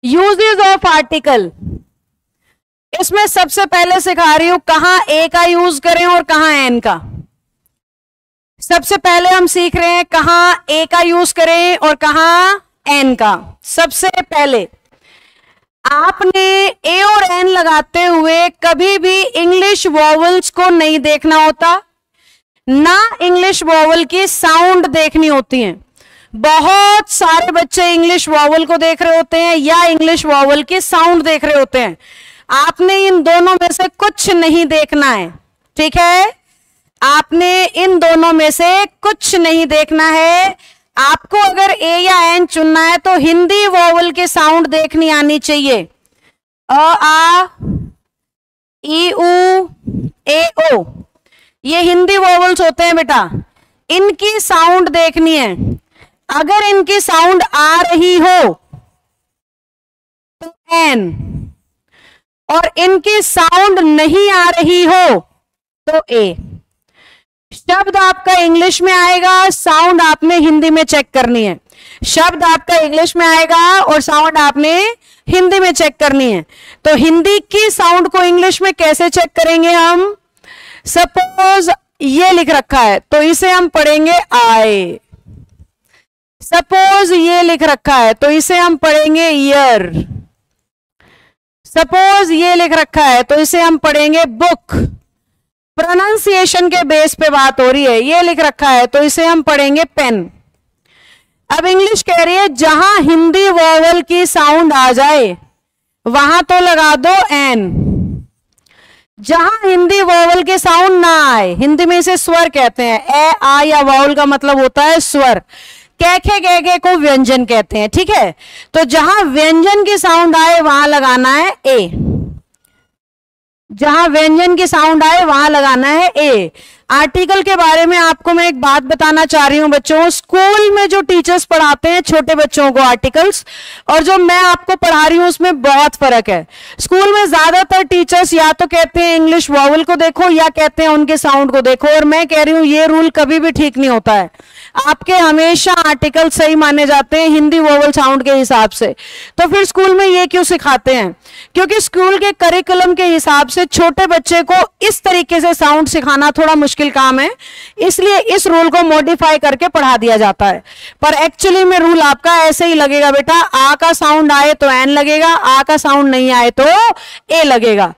Uses of article, इसमें सबसे पहले सिखा रही हूं कहां ए का यूज करें और कहां एन का। सबसे पहले हम सीख रहे हैं कहां ए का यूज करें और कहां एन का। सबसे पहले आपने ए और एन लगाते हुए कभी भी इंग्लिश वॉवल्स को नहीं देखना होता, ना इंग्लिश वॉवल की साउंड देखनी होती है। बहुत सारे बच्चे इंग्लिश वॉवल को देख रहे होते हैं या इंग्लिश वॉवल की साउंड देख रहे होते हैं। आपने इन दोनों में से कुछ नहीं देखना है, ठीक है? आपने इन दोनों में से कुछ नहीं देखना है। आपको अगर ए या एन चुनना है तो हिंदी वॉवल के साउंड देखनी आनी चाहिए। अ, आ, ई, उ, ए, ओ, ये हिंदी वॉवल्स होते हैं बेटा, इनकी साउंड देखनी है। अगर इनकी साउंड आ रही हो तो एन, और इनकी साउंड नहीं आ रही हो तो ए। शब्द आपका इंग्लिश में आएगा, साउंड आपने हिंदी में चेक करनी है। शब्द आपका इंग्लिश में आएगा और साउंड आपने हिंदी में चेक करनी है। तो हिंदी की साउंड को इंग्लिश में कैसे चेक करेंगे हम? सपोज ये लिख रखा है तो इसे हम पढ़ेंगे आए। सपोज ये लिख रखा है तो इसे हम पढ़ेंगे ईयर। सपोज ये लिख रखा है तो इसे हम पढ़ेंगे बुक। प्रोनाउंसिएशन के बेस पे बात हो रही है। ये लिख रखा है तो इसे हम पढ़ेंगे पेन। अब इंग्लिश कह रही है जहां हिंदी वॉवल की साउंड आ जाए वहां तो लगा दो एन। जहां हिंदी वॉवल की साउंड ना आए, हिंदी में इसे स्वर कहते हैं। ए, आ या वाउल का मतलब होता है स्वर। कैखे गैगे को व्यंजन कहते हैं, ठीक है? तो जहां व्यंजन की साउंड आए वहां लगाना है ए। जहां व्यंजन की साउंड आए वहां लगाना है ए। आर्टिकल के बारे में आपको मैं एक बात बताना चाह रही हूं बच्चों। स्कूल में जो टीचर्स पढ़ाते हैं छोटे बच्चों को आर्टिकल्स, और जो मैं आपको पढ़ा रही हूं उसमें बहुत फर्क है। स्कूल में ज्यादातर टीचर्स या तो कहते हैं इंग्लिश वॉवल को देखो या कहते हैं उनके साउंड को देखो, और मैं कह रही हूं ये रूल कभी भी ठीक नहीं होता है। आपके हमेशा आर्टिकल सही माने जाते हैं हिंदी वोवल साउंड के हिसाब से। तो फिर स्कूल में ये क्यों सिखाते हैं? क्योंकि स्कूल के करिकुलम के हिसाब से छोटे बच्चे को इस तरीके से साउंड सिखाना थोड़ा मुश्किल काम है, इसलिए इस रूल को मॉडिफाई करके पढ़ा दिया जाता है। पर एक्चुअली में रूल आपका ऐसे ही लगेगा बेटा, आ का साउंड आए तो एन लगेगा, आ का साउंड नहीं आए तो ए लगेगा।